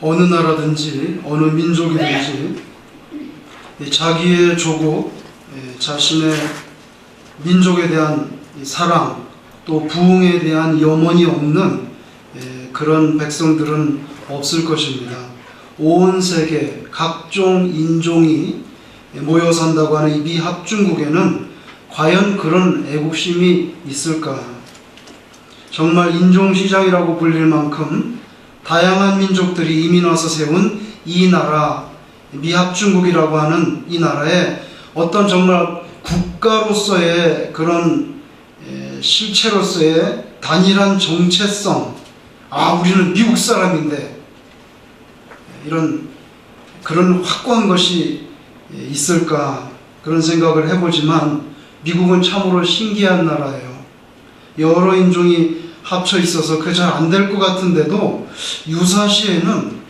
어느 나라든지 어느 민족이든지 자기의 조국, 자신의 민족에 대한 사랑, 또 부흥에 대한 염원이 없는 그런 백성들은 없을 것입니다. 온 세계 각종 인종이 모여 산다고 하는 이 미합중국에는 과연 그런 애국심이 있을까? 정말 인종시장이라고 불릴 만큼 다양한 민족들이 이민 와서 세운 이 나라, 미합중국이라고 하는 이 나라에 어떤 정말 국가로서의 그런 실체로서의 단일한 정체성, 우리는 미국 사람인데, 이런 그런 확고한 것이 있을까, 그런 생각을 해보지만 미국은 참으로 신기한 나라예요. 여러 인종이 합쳐 있어서 그게 잘 안 될 것 같은데도 유사시에는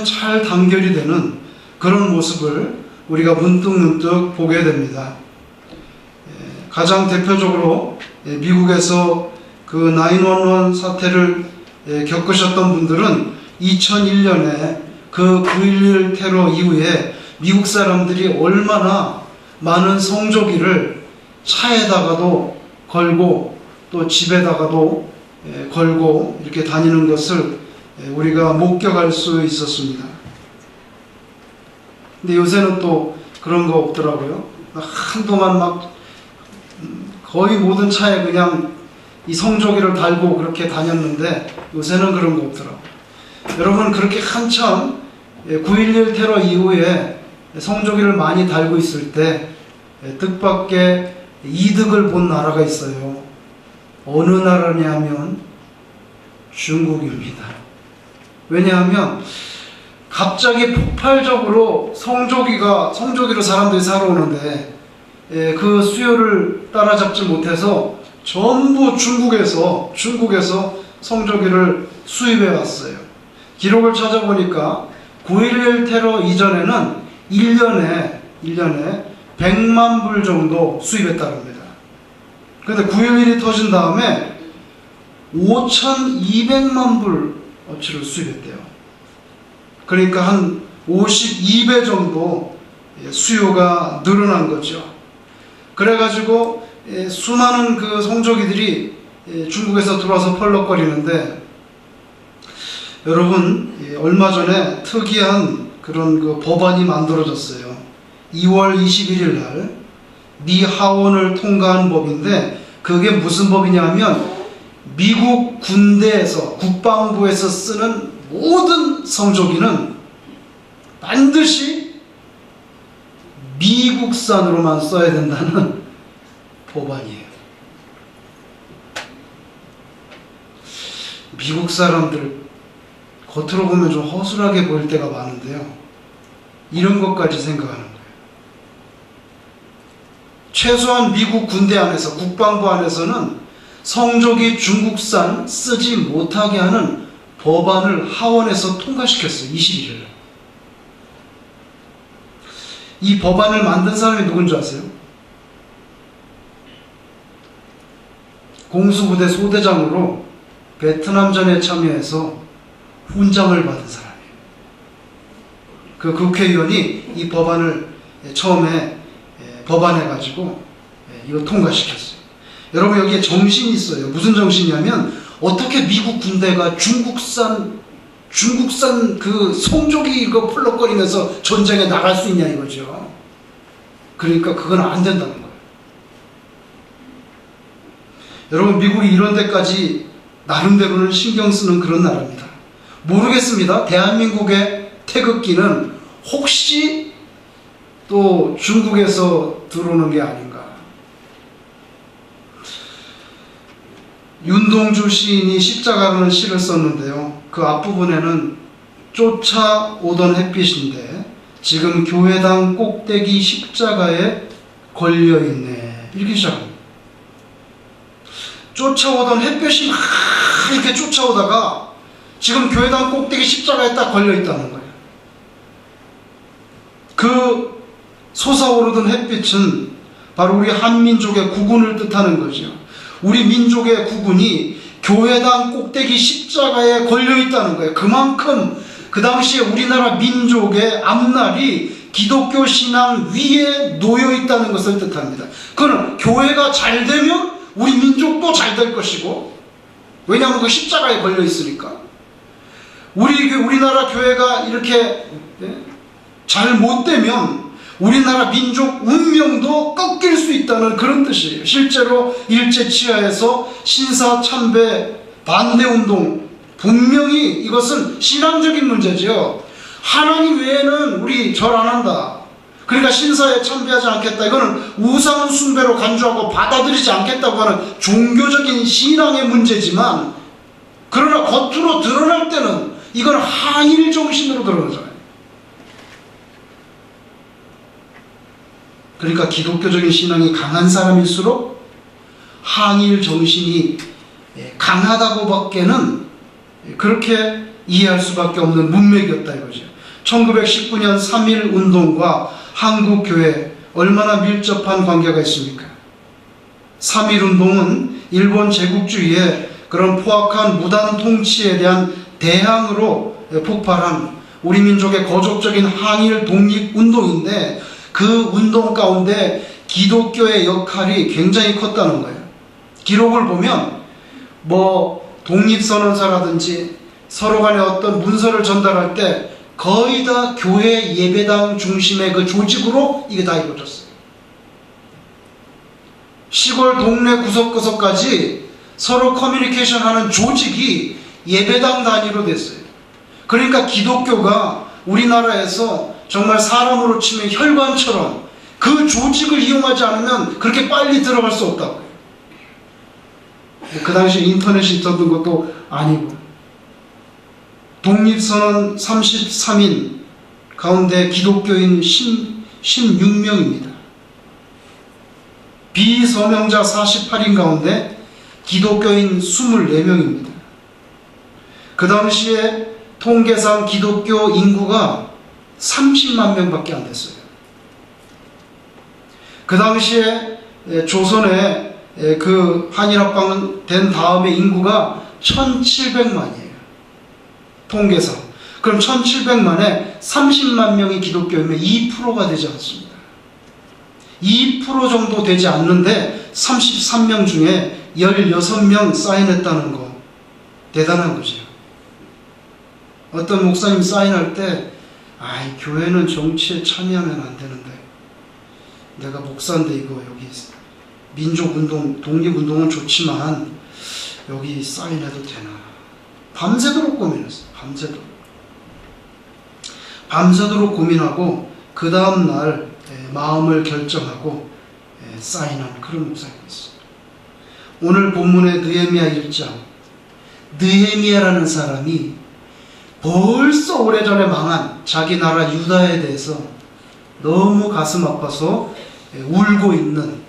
잘 단결이 되는 그런 모습을 우리가 문득문득 보게 됩니다. 가장 대표적으로 미국에서 그 911 사태를 겪으셨던 분들은 2001년에 그 9.11 테러 이후에 미국 사람들이 얼마나 많은 성조기를 차에다가도 걸고 또 집에다가도 걸고 이렇게 다니는 것을 우리가 목격할 수 있었습니다. 근데 요새는 또 그런 거 없더라고요. 한동안 막 거의 모든 차에 그냥 이 성조기를 달고 그렇게 다녔는데 요새는 그런 거 없더라고요. 여러분, 그렇게 한참 9.11 테러 이후에 성조기를 많이 달고 있을 때 뜻밖의 이득을 본 나라가 있어요. 어느 나라냐면 중국입니다. 왜냐하면 갑자기 폭발적으로 성조기로 사람들이 살아오는데 그 수요를 따라잡지 못해서 전부 중국에서 성조기를 수입해 왔어요. 기록을 찾아보니까 9.11 테러 이전에는 1년에 100만 불 정도 수입했다고 합니다. 그런데 9.11이 터진 다음에 5,200만 불 어치를 수입했대요. 그러니까 한 52배 정도 수요가 늘어난 거죠. 그래가지고 수많은 그 성조기들이 중국에서 들어와서 펄럭거리는데, 여러분, 얼마 전에 특이한 그런 그 법안이 만들어졌어요. 2월 21일 날 미 하원을 통과한 법인데, 그게 무슨 법이냐면 미국 군대에서, 국방부에서 쓰는 모든 성조기는 반드시 미국산으로만 써야 된다는 법안이에요. 미국 사람들 겉으로 보면 좀 허술하게 보일 때가 많은데요, 이런 것까지 생각하는 거예요. 최소한 미국 군대 안에서, 국방부 안에서는 성조기 중국산 쓰지 못하게 하는 법안을 하원에서 통과시켰어요. 21일. 이 법안을 만든 사람이 누군지 아세요? 공수부대 소대장으로 베트남전에 참여해서 훈장을 받은 사람이에요. 그 국회의원이 이 법안을 처음에 법안해가지고 이거 통과시켰어요. 여러분, 여기에 정신이 있어요. 무슨 정신이냐면, 어떻게 미국 군대가 중국산 그 성조기 이거 풀럭거리면서 전쟁에 나갈 수 있냐 이거죠. 그러니까 그건 안 된다는 거예요. 여러분, 미국이 이런 데까지 나름대로는 신경 쓰는 그런 나라입니다. 모르겠습니다. 대한민국의 태극기는 혹시 또 중국에서 들어오는 게 아닌가. 윤동주 시인이 십자가라는 시를 썼는데요, 그 앞부분에는 쫓아오던 햇빛인데 지금 교회당 꼭대기 십자가에 걸려있네, 이렇게 시작합니다. 쫓아오던 햇볕이 막 이렇게 쫓아오다가 지금 교회당 꼭대기 십자가에 딱 걸려있다는 거예요. 그 솟아오르던 햇빛은 바로 우리 한민족의 국운을 뜻하는 거죠. 우리 민족의 국운이 교회당 꼭대기 십자가에 걸려있다는 거예요. 그만큼 그 당시에 우리나라 민족의 앞날이 기독교 신앙 위에 놓여 있다는 것을 뜻합니다. 그는 교회가 잘 되면 우리 민족도 잘 될 것이고, 왜냐하면 그 십자가에 걸려 있으니까. 우리나라 교회가 이렇게 잘 못되면 우리나라 민족 운명도 꺾일 수 있다는 그런 뜻이에요. 실제로 일제치하에서 신사참배 반대운동, 분명히 이것은 신앙적인 문제지요. 하나님 외에는 우리 절 안 한다. 그러니까 신사에 참배하지 않겠다. 이거는 우상 숭배로 간주하고 받아들이지 않겠다고 하는 종교적인 신앙의 문제지만, 그러나 겉으로 드러날 때는 이건 항일 정신으로 드러나잖아요. 그러니까 기독교적인 신앙이 강한 사람일수록 항일 정신이 강하다고밖에는 그렇게 이해할 수밖에 없는 문맥이었다 이거죠. 1919년 3.1 운동과 한국교회 얼마나 밀접한 관계가 있습니까? 3.1 운동은 일본 제국주의의 그런 포악한 무단 통치에 대한 대항으로 폭발한 우리 민족의 거족적인 항일 독립 운동인데, 그 운동 가운데 기독교의 역할이 굉장히 컸다는 거예요. 기록을 보면 독립선언사라든지 서로 간에 어떤 문서를 전달할 때 거의 다 교회 예배당 중심의 그 조직으로 이게 다 이루어졌어요. 시골 동네 구석구석까지 서로 커뮤니케이션 하는 조직이 예배당 단위로 됐어요. 그러니까 기독교가 우리나라에서 정말 사람으로 치면 혈관처럼 그 조직을 이용하지 않으면 그렇게 빨리 들어갈 수 없다고요. 그 당시 인터넷이 있었던 것도 아니고, 독립선언 33인 가운데 기독교인 16명입니다. 비서명자 48인 가운데 기독교인 24명입니다. 그 당시에 통계상 기독교 인구가 30만 명밖에 안 됐어요. 그 당시에 조선에 그 한일합방 된 다음에 인구가 1700만이에요. 통계상. 그럼 1700만에 30만 명이 기독교이면 2%가 되지 않습니다. 2% 정도 되지 않는데 33명 중에 16명 사인했다는 거 대단한 거죠. 어떤 목사님 사인할 때 교회는 정치에 참여하면 안 되는데, 내가 목사인데 이거 여기 민족운동, 독립운동은 좋지만 여기 사인해도 되나. 밤새도록 고민했어요. 밤새도록 고민하고 그 다음날 마음을 결정하고 사인한 그런 목사님이 있어요. 오늘 본문의 느헤미야 1장, 느헤미야라는 사람이 벌써 오래전에 망한 자기 나라 유다에 대해서 너무 가슴 아파서 울고 있는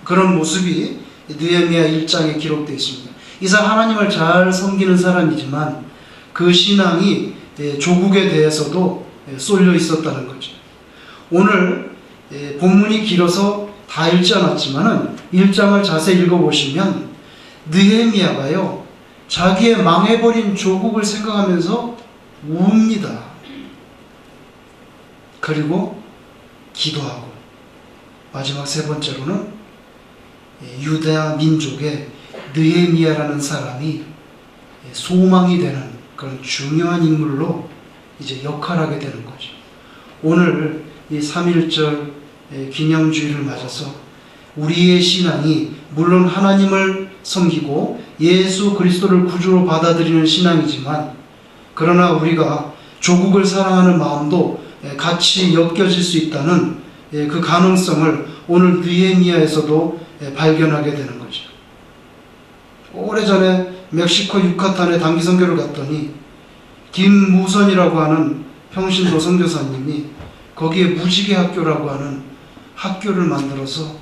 그런 모습이 느헤미야 1장에 기록되어 있습니다. 이 사람 하나님을 잘 섬기는 사람이지만 그 신앙이 조국에 대해서도 쏠려 있었다는 거죠. 오늘 본문이 길어서 다 읽지 않았지만은 1장을 자세히 읽어보시면 느헤미야가요, 자기의 망해버린 조국을 생각하면서 웁니다. 그리고 기도하고, 마지막 세 번째로는 유다 민족의 느헤미야라는 사람이 소망이 되는 그런 중요한 인물로 이제 역할하게 되는 거죠. 오늘 이 3.1절 기념주의를 맞아서 우리의 신앙이 물론 하나님을 섬기고 예수 그리스도를 구주로 받아들이는 신앙이지만, 그러나 우리가 조국을 사랑하는 마음도 같이 엮여질 수 있다는 그 가능성을 오늘 느헤미야에서도 발견하게 되는 거죠. 오래전에 멕시코 유카탄에 단기 선교를 갔더니 김무선이라고 하는 평신도 선교사님이 거기에 무지개 학교라고 하는 학교를 만들어서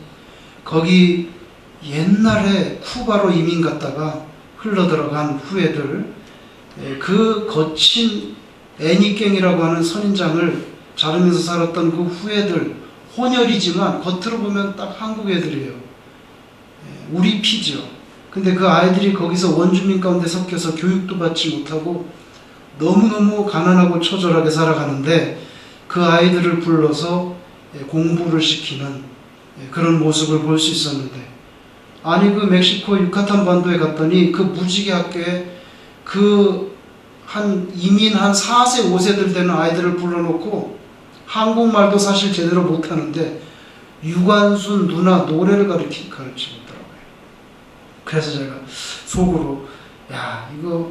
거기 옛날에 쿠바로 이민 갔다가 흘러들어간 후예들, 그 거친 애니깽이라고 하는 선인장을 자르면서 살았던 그 후예들, 혼혈이지만 겉으로 보면 딱 한국 애들이에요. 우리 피죠. 근데 그 아이들이 거기서 원주민 가운데 섞여서 교육도 받지 못하고 너무너무 가난하고 처절하게 살아가는데 그 아이들을 불러서 공부를 시키는 그런 모습을 볼 수 있었는데, 아니 그 멕시코 유카탄 반도에 갔더니 그 무지개 학교에 그 이민 한 4세 5세들 되는 아이들을 불러놓고 한국말도 사실 제대로 못하는데 유관순 누나 노래를 가르치더라고요. 그래서 제가 속으로, 야, 이거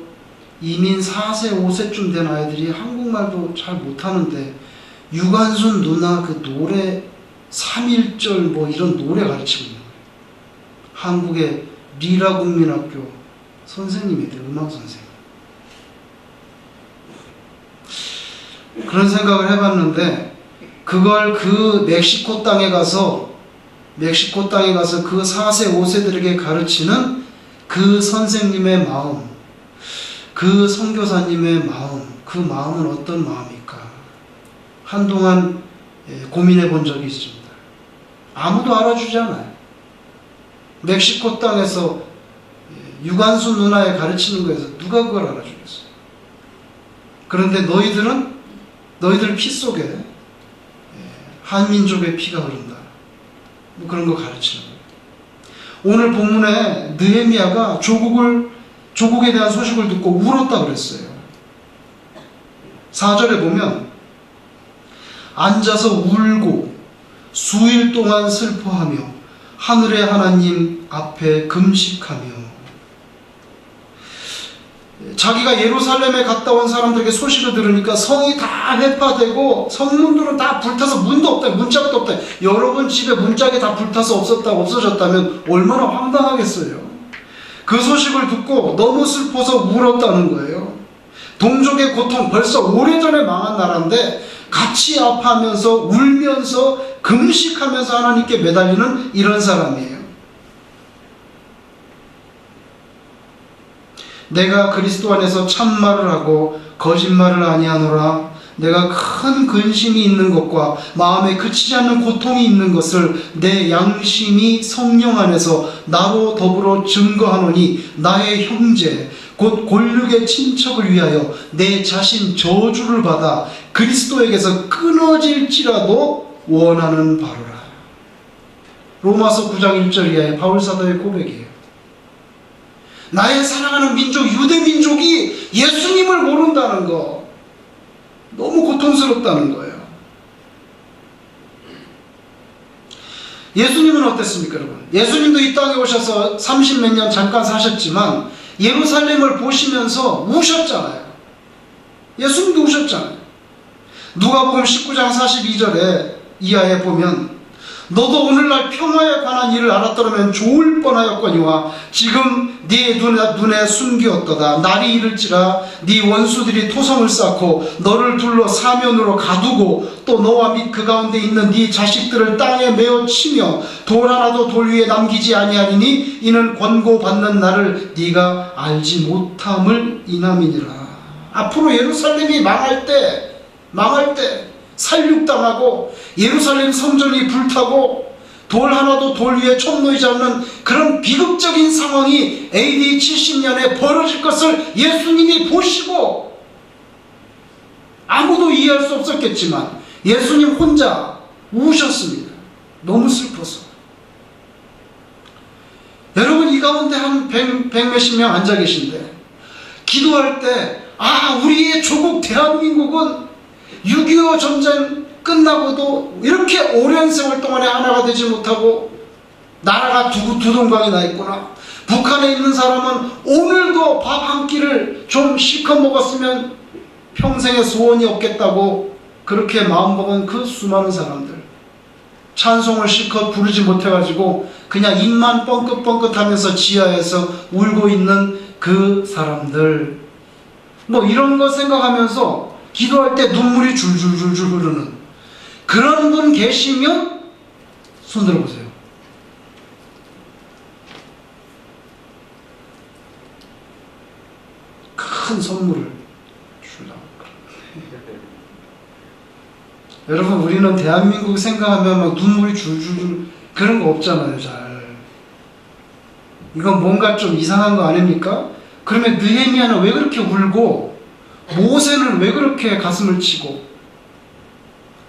이민 4세 5세쯤 된 아이들이 한국말도 잘 못하는데 유관순 누나 그 노래 3.1절 뭐 이런 노래 가르치고 있는 거예요. 한국의 리라 국민학교 선생님이래요. 음악 선생님. 그런 생각을 해봤는데, 그걸 그 멕시코 땅에 가서 그 4세 5세들에게 가르치는 그 선생님의 마음, 그 선교사님의 마음, 그 마음은 어떤 마음일까? 한동안 고민해 본 적이 있습니다. 아무도 알아주지 않아요. 멕시코 땅에서 유관순 누나에 가르치는 거에서 누가 그걸 알아주겠어요? 그런데 너희들 피 속에 한민족의 피가 흐른다. 뭐 그런 거 가르치는 거예요. 오늘 본문에 느헤미야가 조국에 대한 소식을 듣고 울었다 그랬어요. 4절에 보면 앉아서 울고 수일 동안 슬퍼하며 하늘의 하나님 앞에 금식하며, 자기가 예루살렘에 갔다 온 사람들에게 소식을 들으니까 성이 다 회파되고 성문들은 다 불타서 문도 없다, 문짝도 없다. 여러분 집에 문짝이 다 불타서 없어졌다면 얼마나 황당하겠어요. 그 소식을 듣고 너무 슬퍼서 울었다는 거예요. 동족의 고통, 벌써 오래전에 망한 나라인데 같이 아파하면서 울면서 금식하면서 하나님께 매달리는 이런 사람이에요. 내가 그리스도 안에서 참말을 하고 거짓말을 아니하노라. 내가 큰 근심이 있는 것과 마음에 그치지 않는 고통이 있는 것을 내 양심이 성령 안에서 나로 더불어 증거하노니, 나의 형제 곧 골육의 친척을 위하여 내 자신 저주를 받아 그리스도에게서 끊어질지라도 원하는 바로라. 로마서 9장 1절 이하의 바울사도의 고백이에요. 나의 사랑하는 민족, 유대민족이 예수님을 모른다는 거, 너무 고통스럽다는 거예요. 예수님은 어땠습니까, 여러분? 예수님도 이 땅에 오셔서 30몇 년 잠깐 사셨지만 예루살렘을 보시면서 우셨잖아요. 예수님도 우셨잖아요. 누가복음 19장 42절에 이하에 보면, 너도 오늘날 평화에 관한 일을 알았더라면 좋을 뻔하였거니와 지금 네 눈에 숨기었도다. 날이 이를지라 네 원수들이 토성을 쌓고 너를 둘러 사면으로 가두고 또 너와 및 그 가운데 있는 네 자식들을 땅에 메어 치며 돌 하나도 돌 위에 남기지 아니하리니 이는 권고받는 날을 네가 알지 못함을 인함이니라. 앞으로 예루살렘이 망할 때 살육당하고 예루살렘 성전이 불타고 돌 하나도 돌 위에 총 놓이지 않는 그런 비극적인 상황이 AD 70년에 벌어질 것을 예수님이 보시고, 아무도 이해할 수 없었겠지만 예수님 혼자 우셨습니다. 너무 슬퍼서. 여러분, 이 가운데 한 백몇십 명 앉아 계신데 기도할 때, 우리의 조국 대한민국은 6.25 전쟁 끝나고도 이렇게 오랜 세월 동안에 하나가 되지 못하고 나라가 두 동강이 나 있구나. 북한에 있는 사람은 오늘도 밥 한 끼를 좀 실컷 먹었으면 평생의 소원이 없겠다고 그렇게 마음먹은 그 수많은 사람들, 찬송을 실컷 부르지 못해가지고 그냥 입만 뻥긋뻥긋하면서 지하에서 울고 있는 그 사람들, 뭐 이런 거 생각하면서 기도할 때 눈물이 줄줄줄줄 흐르는 그런 분 계시면 손 들어보세요. 큰 선물을 주려고. 여러분, 우리는 대한민국 생각하면 막 눈물이 줄줄 그런 거 없잖아요. 잘. 이건 뭔가 좀 이상한 거 아닙니까? 그러면 느헤미야는 왜 그렇게 울고 모세는 왜 그렇게 가슴을 치고,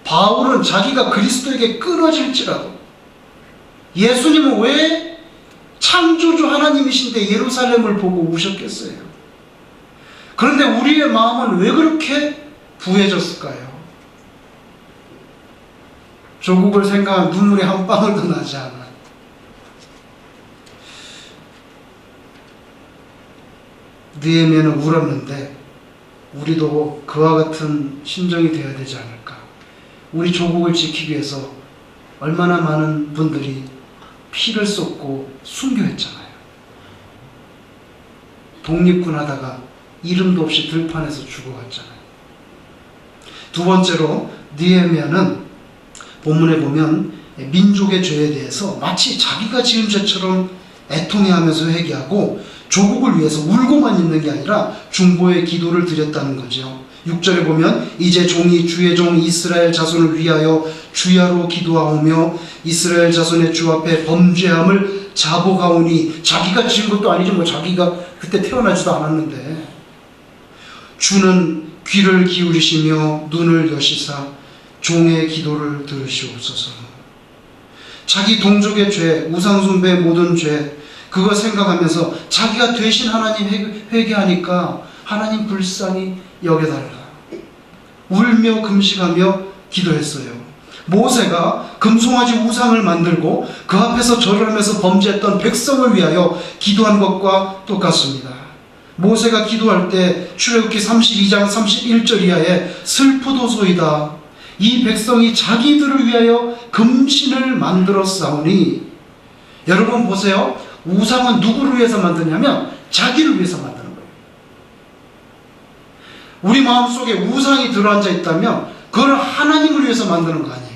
바울은 자기가 그리스도에게 끊어질지라도, 예수님은 왜 창조주 하나님이신데 예루살렘을 보고 우셨겠어요? 그런데 우리의 마음은 왜 그렇게 부해졌을까요? 조국을 생각하면 눈물이 한 방울도 나지 않아. 느헤미야는 울었는데 우리도 그와 같은 심정이 되어야 되지 않을까. 우리 조국을 지키기 위해서 얼마나 많은 분들이 피를 쏟고 순교했잖아요. 독립군 하다가 이름도 없이 들판에서 죽어갔잖아요. 두 번째로 느헤미야는 본문에 보면 민족의 죄에 대해서 마치 자기가 지은 죄처럼 애통해하면서 회개하고 조국을 위해서 울고만 있는 게 아니라 중보의 기도를 드렸다는 거죠. 6절에 보면 이제 종이 주의 종 이스라엘 자손을 위하여 주야로 기도하오며 이스라엘 자손의 주 앞에 범죄함을 자복하오니, 자기가 지은 것도 아니죠. 뭐 자기가 그때 태어나지도 않았는데, 주는 귀를 기울이시며 눈을 여시사 종의 기도를 들으시옵소서. 자기 동족의 죄, 우상숭배의 모든 죄, 그거 생각하면서 자기가 되신 하나님 회개하니까 하나님 불쌍히 여겨달라. 울며 금식하며 기도했어요. 모세가 금송아지 우상을 만들고 그 앞에서 절을 하면서 범죄했던 백성을 위하여 기도한 것과 똑같습니다. 모세가 기도할 때 출애굽기 32장 31절 이하에 슬프도소이다. 이 백성이 자기들을 위하여 금신을 만들었사오니, 여러분 보세요. 우상은 누구를 위해서 만드냐면 자기를 위해서 만드는 거예요. 우리 마음속에 우상이 들어앉아 있다면 그걸 하나님을 위해서 만드는 거 아니에요.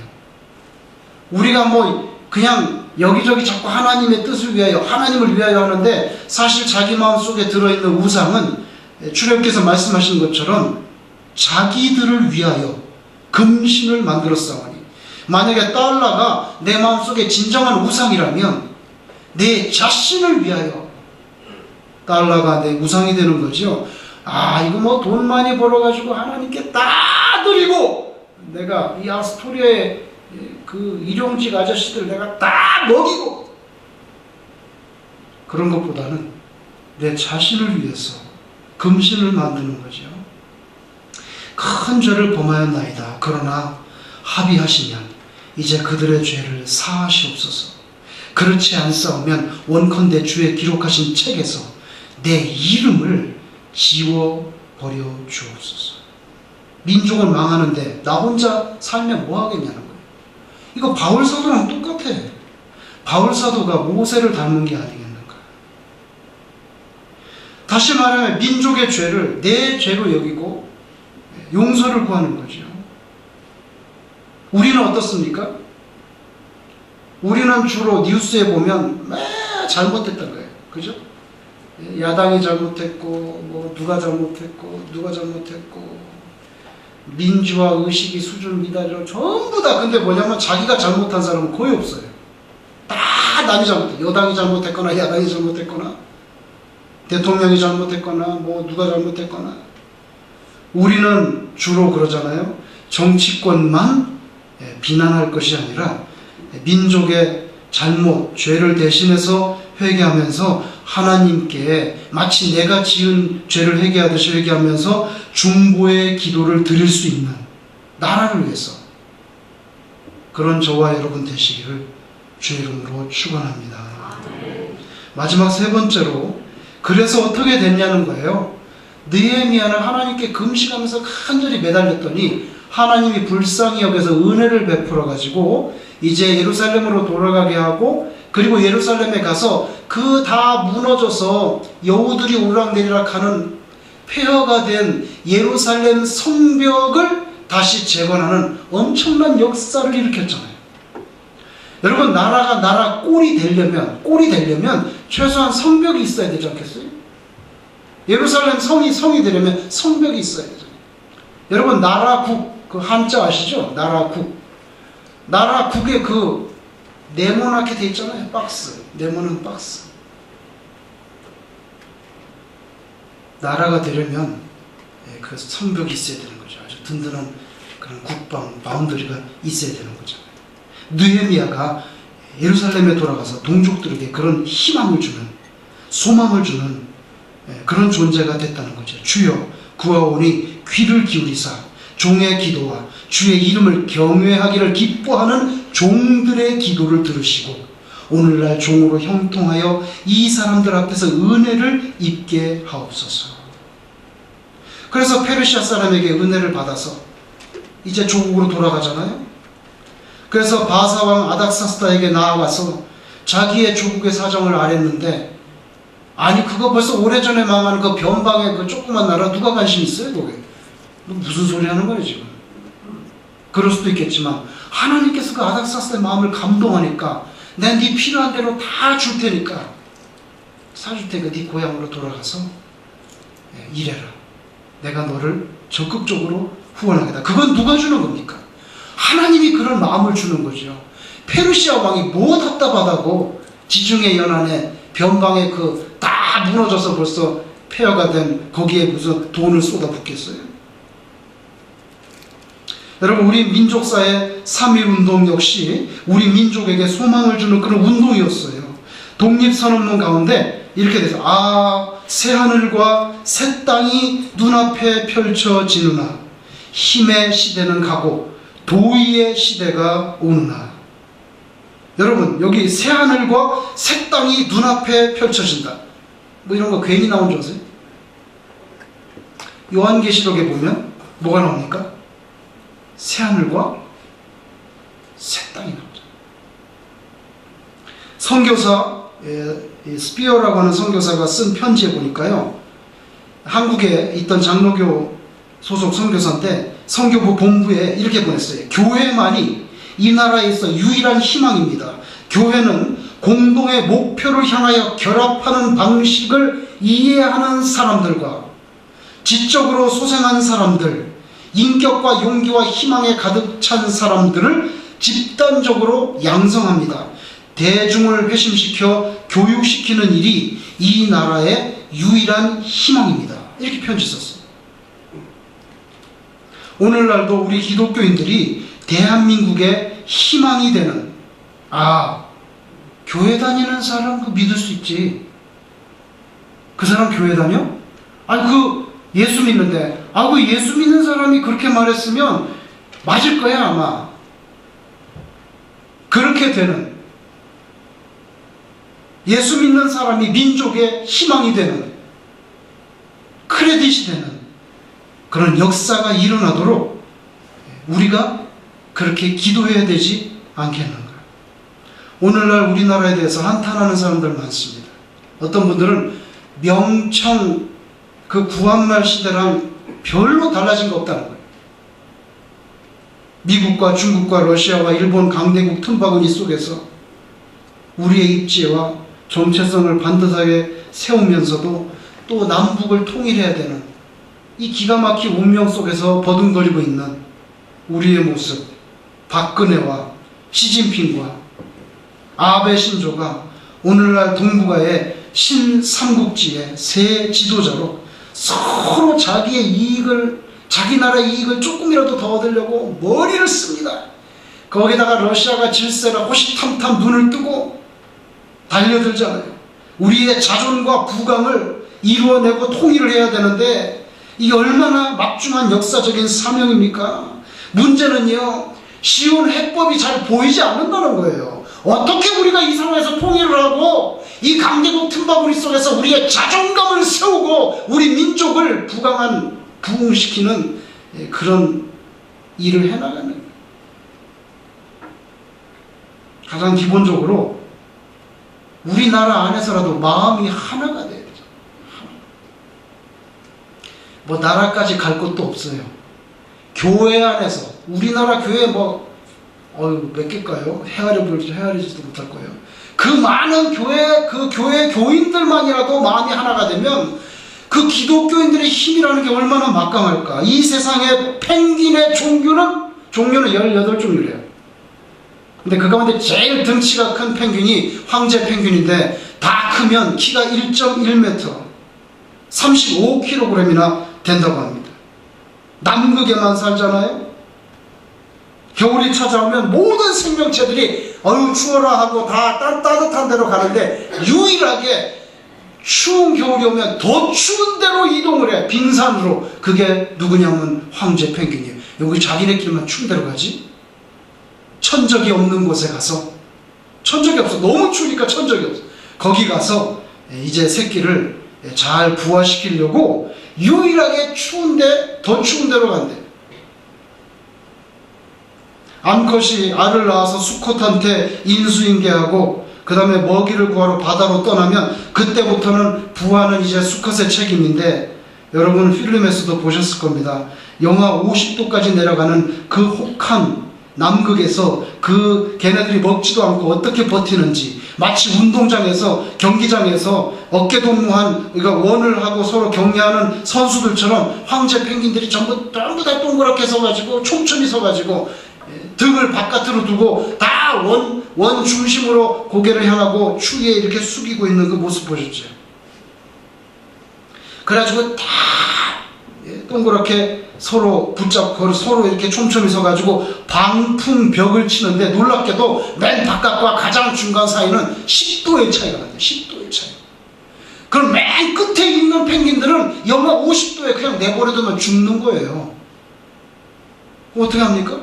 우리가 뭐 그냥 여기저기 자꾸 하나님의 뜻을 위하여, 하나님을 위하여 하는데, 사실 자기 마음속에 들어있는 우상은 출애굽기에서 말씀하신 것처럼 자기들을 위하여 금신을 만들었사오니, 만약에 달러가 내 마음속에 진정한 우상이라면 내 자신을 위하여 달러가 내 우상이 되는 거죠. 아, 이거 뭐 돈 많이 벌어가지고 하나님께 다 드리고, 내가 이 아스토리아의 그 일용직 아저씨들 내가 다 먹이고, 그런 것보다는 내 자신을 위해서 금신을 만드는 거죠. 큰 죄를 범하였나이다. 그러나 합의하시면 이제 그들의 죄를 사하시옵소서. 그렇지 않사오면 원컨대 주의 기록하신 책에서 내 이름을 지워버려 주옵소서. 민족을 망하는데 나 혼자 살면 뭐 하겠냐는 거예요. 이거 바울사도랑 똑같아. 바울사도가 모세를 닮은 게 아니겠는가. 다시 말하면 민족의 죄를 내 죄로 여기고 용서를 구하는 거죠. 우리는 어떻습니까? 우리는 주로 뉴스에 보면 잘못했던 거예요. 그죠? 야당이 잘못했고, 뭐 누가 잘못했고, 누가 잘못했고, 민주화 의식이 수준 미달이고 전부 다. 근데 뭐냐면 자기가 잘못한 사람은 거의 없어요. 다 남이 잘못해. 여당이 잘못했거나 야당이 잘못했거나 대통령이 잘못했거나 뭐 누가 잘못했거나. 우리는 주로 그러잖아요. 정치권만 비난할 것이 아니라 민족의 잘못, 죄를 대신해서 회개하면서 하나님께 마치 내가 지은 죄를 회개하듯이 회개하면서 중보의 기도를 드릴 수 있는 나라를 위해서, 그런 저와 여러분 되시기를 주의 이름으로 축원합니다. 마지막 세 번째로, 그래서 어떻게 됐냐는 거예요. 느헤미야는 하나님께 금식하면서 간절히 매달렸더니 하나님이 불쌍히 여겨서 은혜를 베풀어 가지고 이제 예루살렘으로 돌아가게 하고, 그리고 예루살렘에 가서 그 다 무너져서 여우들이 오르락내리락 하는 폐허가 된 예루살렘 성벽을 다시 재건하는 엄청난 역사를 일으켰잖아요. 여러분, 나라 꼴이 되려면 최소한 성벽이 있어야 되지 않겠어요? 예루살렘 성이 되려면 성벽이 있어야 되잖아요. 여러분, 나라국, 그 한자 아시죠? 나라국에 그 네모나게 돼 있잖아요. 박스. 네모난 박스. 나라가 되려면 그 성벽이 있어야 되는 거죠. 아주 든든한 그런 국방 바운더리가 있어야 되는 거죠. 느헤미야가 예루살렘에 돌아가서 동족들에게 그런 희망을 주는, 소망을 주는 그런 존재가 됐다는 거죠. 주여 구하오니 귀를 기울이사 종의 기도와 주의 이름을 경외하기를 기뻐하는 종들의 기도를 들으시고 오늘날 종으로 형통하여 이 사람들 앞에서 은혜를 입게 하옵소서. 그래서 페르시아 사람에게 은혜를 받아서 이제 조국으로 돌아가잖아요. 그래서 바사왕 아닥사스다에게 나아가서 자기의 조국의 사정을 아랬는데, 아니 그거 벌써 오래전에 망한 그 변방의 그 조그만 나라 누가 관심 있어요 거기? 무슨 소리 하는 거예요 지금? 그럴 수도 있겠지만 하나님께서 그 아닥사스다의 마음을 감동하니까 내 네 필요한 대로 다 줄 테니까 사줄 테니까 네 고향으로 돌아가서 일해라. 내가 너를 적극적으로 후원하겠다. 그건 누가 주는 겁니까? 하나님이 그런 마음을 주는 거죠. 페르시아 왕이 뭐 답답하다고 지중해 연안에 변방에 그 다 무너져서 벌써 폐허가 된 거기에 무슨 돈을 쏟아붓겠어요? 여러분, 우리 민족사의 3.1운동 역시 우리 민족에게 소망을 주는 그런 운동이었어요. 독립선언문 가운데 이렇게 돼서 새하늘과 새 땅이 눈앞에 펼쳐지느나 힘의 시대는 가고 도의의 시대가 오느나. 여러분, 여기 새하늘과 새 땅이 눈앞에 펼쳐진다. 뭐 이런 거 괜히 나온 줄 아세요? 요한계시록에 보면 뭐가 나옵니까? 새하늘과 새 땅이 나오죠. 선교사 스피어라고 하는 선교사가 쓴 편지에 보니까요, 한국에 있던 장로교 소속 선교사인데 선교부 본부에 이렇게 보냈어요. 교회만이 이 나라에서 유일한 희망입니다. 교회는 공동의 목표를 향하여 결합하는 방식을 이해하는 사람들과 지적으로 소생한 사람들, 인격과 용기와 희망에 가득 찬 사람들을 집단적으로 양성합니다. 대중을 회심시켜 교육시키는 일이 이 나라의 유일한 희망입니다. 이렇게 편지 썼어요. 오늘날도 우리 기독교인들이 대한민국의 희망이 되는, 교회 다니는 사람 그 믿을 수 있지. 그 사람 교회 다녀? 예수 믿는데, 그 예수 믿는 사람이 그렇게 말했으면 맞을 거야 아마. 그렇게 되는, 예수 믿는 사람이 민족의 희망이 되는, 크레딧이 되는 그런 역사가 일어나도록 우리가 그렇게 기도해야 되지 않겠는가. 오늘날 우리나라에 대해서 한탄하는 사람들 많습니다. 어떤 분들은 명청 그 구한말 시대랑 별로 달라진 거 없다는 거예요. 미국과 중국과 러시아와 일본 강대국 틈바구니 속에서 우리의 입지와 정체성을 반듯하게 세우면서도 또 남북을 통일해야 되는 이 기가 막힌 운명 속에서 버둥거리고 있는 우리의 모습, 박근혜와 시진핑과 아베 신조가 오늘날 동북아의 신삼국지의 새 지도자로 서로 자기 나라의 이익을 조금이라도 더 얻으려고 머리를 씁니다. 거기다가 러시아가 질세라 호시탐탐 눈을 뜨고 달려들잖아요. 우리의 자존과 부강을 이루어내고 통일을 해야 되는데 이게 얼마나 막중한 역사적인 사명입니까? 문제는요, 쉬운 해법이 잘 보이지 않는다는 거예요. 어떻게 우리가 이 상황에서 통일을 하고 이 강대국 틈바구니 속에서 우리의 자존감을 세우고 우리 민족을 부흥시키는 그런 일을 해나가는 거예요. 가장 기본적으로 우리나라 안에서라도 마음이 하나가 돼야 되죠. 뭐 나라까지 갈 것도 없어요. 교회 안에서, 우리나라 교회 몇 개일까요? 헤아리지도 못할 거예요. 그 많은 교회 교인들만이라도 마음이 하나가 되면 그 기독교인들의 힘이라는 게 얼마나 막강할까. 이 세상의 펭귄의 종류는 18종류래요. 근데 그 가운데 제일 덩치가 큰 펭귄이 황제 펭귄인데 다 크면 키가 1.1m, 35kg이나 된다고 합니다. 남극에만 살잖아요. 겨울이 찾아오면 모든 생명체들이 어휴 추워라 하고 다 따뜻한 데로 가는데 유일하게 추운 겨울이 오면 더 추운 데로 이동을 해. 빙산으로. 그게 누구냐면 황제 펭귄이에요. 여기 자기네끼리만 추운 데로 가지? 천적이 없는 곳에 가서, 천적이 없어. 너무 추우니까 천적이 없어. 거기 가서 이제 새끼를 잘 부화시키려고 유일하게 추운데 더 추운 데로 간대. 암컷이 알을 낳아서 수컷한테 인수인계하고 그 다음에 먹이를 구하러 바다로 떠나면 그때부터는 부화는 이제 수컷의 책임인데, 여러분 필름에서도 보셨을 겁니다. 영하 50도까지 내려가는 그 혹한 남극에서 걔네들이 먹지도 않고 어떻게 버티는지, 마치 운동장에서 경기장에서 어깨동무한, 그러니까 원을 하고 서로 경기하는 선수들처럼 황제 펭귄들이 전부 다 동그랗게 서가지고 촘촘히 서가지고 등을 바깥으로 두고 다 원 중심으로 고개를 향하고 추위에 이렇게 숙이고 있는 그 모습 보셨죠? 그래가지고 다 동그랗게 서로 붙잡고 서로 이렇게 촘촘히 서가지고 방풍벽을 치는데, 놀랍게도 맨 바깥과 가장 중간 사이는 10도의 차이가 나요. 10도의 차이. 그럼 맨 끝에 있는 펭귄들은 영하 50도에 그냥 내버려두면 죽는 거예요. 어떻게 합니까?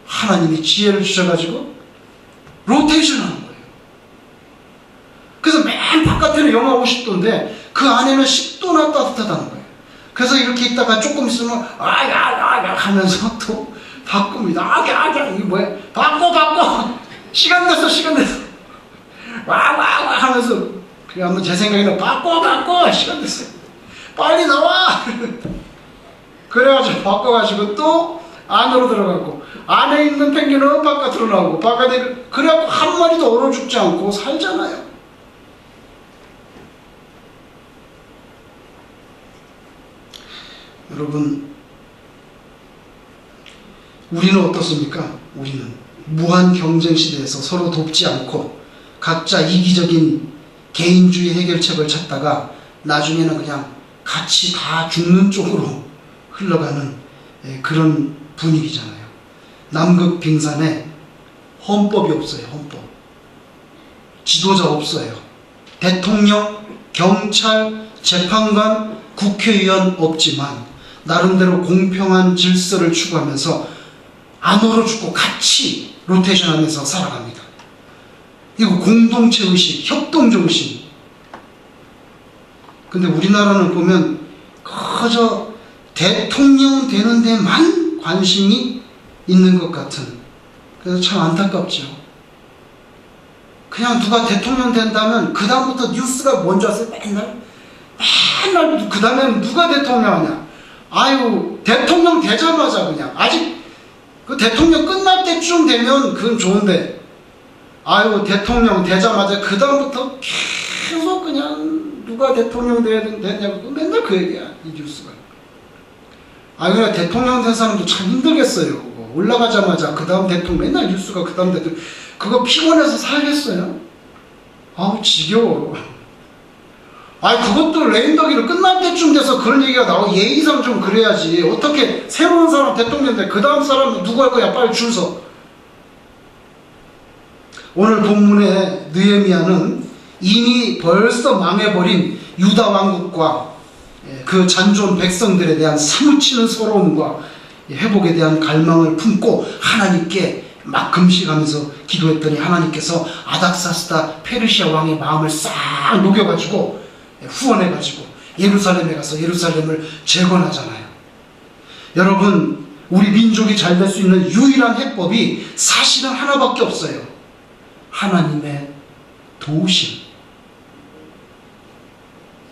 하나님이 지혜를 주셔가지고 로테이션 하는 거예요. 그래서 맨 바깥에는 영하 50도인데 그 안에는 10도나 따뜻하다는 거예요. 그래서 이렇게 있다가 조금 있으면 아야 하면서 또 바꿉니다. 이게 뭐야? 바꿔 시간 됐어 와 하면서, 그게 한번 제 생각에는 바꿔 시간 됐어 빨리 나와 그래가지고 바꿔가지고 또 안으로 들어가고, 안에 있는 펭귄은 바깥으로 나오고, 바깥에, 그래갖고 한 마리도 얼어 죽지 않고 살잖아요. 여러분, 우리는 어떻습니까? 우리는 무한 경쟁 시대에서 서로 돕지 않고 각자 이기적인 개인주의 해결책을 찾다가 나중에는 그냥 같이 다 죽는 쪽으로 흘러가는 그런 분위기잖아요. 남극 빙산에 헌법이 없어요. 헌법. 지도자 없어요. 대통령, 경찰, 재판관, 국회의원 없지만 나름대로 공평한 질서를 추구하면서 안 얼어 죽고 같이 로테이션하면서 살아갑니다. 이거 공동체의식, 협동정신. 근데 우리나라는 보면 그저 대통령 되는 데만 관심이 있는 것 같은, 그래서 참 안타깝죠. 그냥 누가 대통령 된다면 그 다음부터 뉴스가 뭔지 아세요? 맨날 그 다음에는 누가 대통령 하냐. 아유, 대통령 되자마자 그냥, 아직 그 대통령 끝날 때쯤 되면 그건 좋은데, 아유, 대통령 되자마자 그 다음부터 계속 그냥 누가 대통령 되냐고 맨날 그 얘기야, 이 뉴스가. 아유, 그냥 대통령 된 사람도 참 힘들겠어요. 올라가자마자 그 다음 대통령, 맨날 뉴스가 그 다음 대통령, 그거 피곤해서 살겠어요? 아우, 지겨워. 아니, 그것도 레인더기로 끝날 때쯤 돼서 그런 얘기가 나오고 예의상 좀 그래야지. 어떻게 새로운 사람 대통령 돼, 그 다음 사람 누구 할 거야? 빨리 줄 서. 오늘 본문의 느헤미야는 이미 벌써 망해버린 유다 왕국과 그 잔존 백성들에 대한 사무치는 서러움과 회복에 대한 갈망을 품고 하나님께 막 금식하면서 기도했더니 하나님께서 아닥사스다 페르시아 왕의 마음을 싹 녹여가지고 후원해가지고 예루살렘에 가서 예루살렘을 재건하잖아요. 여러분, 우리 민족이 잘 될 수 있는 유일한 해법이 사실은 하나밖에 없어요. 하나님의 도우심.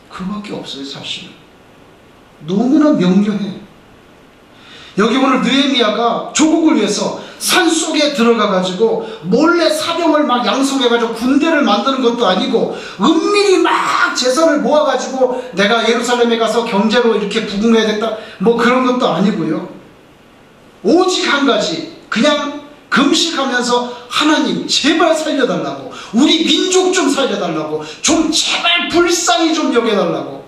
그거밖에 없어요. 사실은 너무나 명료해. 여기 오늘 느헤미야가 조국을 위해서 산속에 들어가가지고 몰래 사병을 막 양성해가지고 군대를 만드는 것도 아니고 은밀히 막 재산을 모아가지고 내가 예루살렘에 가서 경제로 이렇게 부흥해야겠다 뭐 그런 것도 아니고요. 오직 한 가지, 그냥 금식하면서 하나님 제발 살려달라고, 우리 민족 좀 살려달라고, 좀 제발 불쌍히 좀 여겨달라고,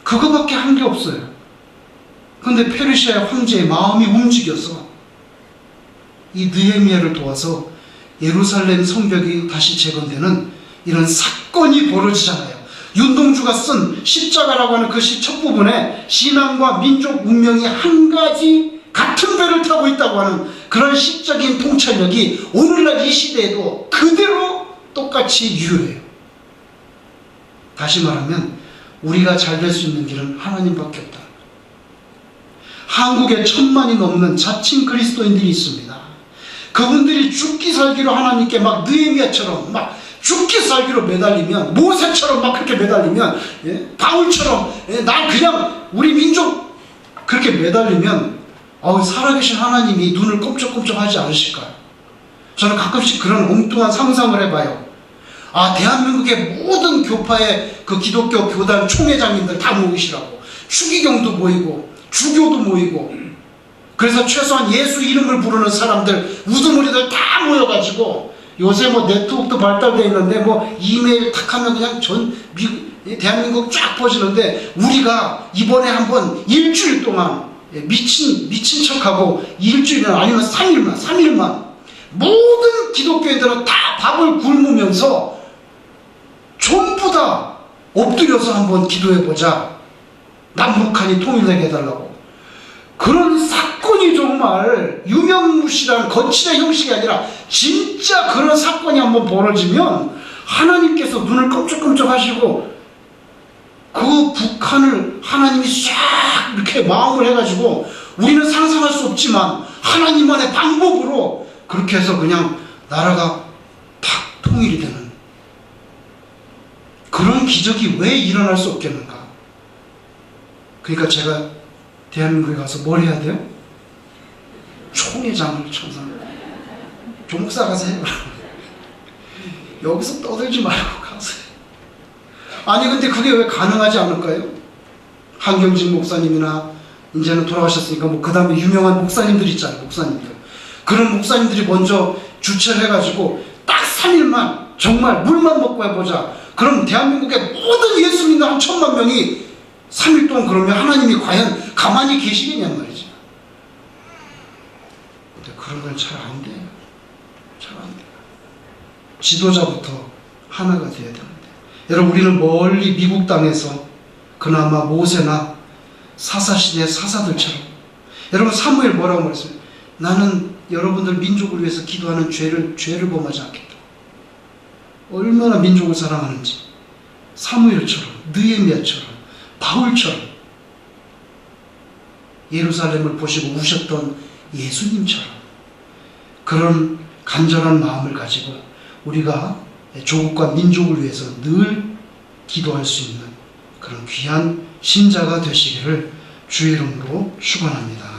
그거밖에 한 게 없어요. 그런데 페르시아의 황제의 마음이 움직여서 이 느헤미야를 도와서 예루살렘 성벽이 다시 재건되는 이런 사건이 벌어지잖아요. 윤동주가 쓴 십자가라고 하는 그 시 첫 부분에 신앙과 민족 운명이 한 가지 같은 배를 타고 있다고 하는 그런 시적인 통찰력이 오늘날 이 시대에도 그대로 똑같이 유효해요. 다시 말하면 우리가 잘 될 수 있는 길은 하나님밖에 없다. 한국에 1000만이 넘는 자칭 그리스도인들이 있습니다. 그분들이 죽기 살기로 하나님께 막 느헤미야처럼 막 죽기 살기로 매달리면, 모세처럼 막 그렇게 매달리면, 바울처럼 난 그냥 우리 민족 그렇게 매달리면 살아계신 하나님이 눈을 꼼짝꼼짝 하지 않으실까요? 저는 가끔씩 그런 엉뚱한 상상을 해봐요. 대한민국의 모든 교파의 그 기독교 교단 총회장님들 다 모이시라고, 추기경도 모이고 주교도 모이고, 그래서 최소한 예수 이름을 부르는 사람들, 우두머리들 다 모여가지고, 요새 뭐 네트워크도 발달되어 있는데 뭐 이메일 탁 하면 그냥 전 대한민국 쫙 퍼지는데, 우리가 이번에 한번 일주일 동안 미친 척하고 일주일이나 아니면 3일만 모든 기독교인들은 다 밥을 굶으면서 전부 다 엎드려서 한번 기도해보자. 남북한이 통일되게 해달라고. 그런 사건이 정말 유명무실한 거칠의 형식이 아니라 진짜 그런 사건이 한번 벌어지면 하나님께서 눈을 깜짝깜짝 하시고 그 북한을 하나님이 싹 이렇게 마음을 해가지고, 우리는 상상할 수 없지만 하나님만의 방법으로 그렇게 해서 그냥 나라가 탁 통일이 되는 그런 기적이 왜 일어날 수 없겠는가. 그러니까 제가 대한민국에 가서 뭘 해야 돼요? 총회장을 천상 종목사 가서 해요. 여기서 떠들지 말고 가서 해요. 아니 근데 그게 왜 가능하지 않을까요? 한경진 목사님이나 이제는 돌아가셨으니까 뭐 그 다음에 유명한 목사님들 있잖아요. 목사님들. 그런 목사님들이 먼저 주최를 해가지고 딱 3일만 정말 물만 먹고 해보자. 그럼 대한민국의 모든 예수 믿는 한 1000만 명이 3일 동안 그러면 하나님이 과연 가만히 계시겠냔 말이죠. 근데 그런 건 잘 안 돼요. 잘 안 돼요. 지도자부터 하나가 돼야 되는데, 여러분 우리는 멀리 미국 땅에서 그나마 모세나 사사시대의 사사들처럼, 여러분 사무엘 뭐라고 말했어요? 나는 여러분들 민족을 위해서 기도하는 죄를 범하지 않겠다. 얼마나 민족을 사랑하는지. 사무엘처럼, 느헤미야처럼, 바울처럼, 예루살렘을 보시고 우셨던 예수님처럼 그런 간절한 마음을 가지고 우리가 조국과 민족을 위해서 늘 기도할 수 있는 그런 귀한 신자가 되시기를 주의 이름으로 축원합니다.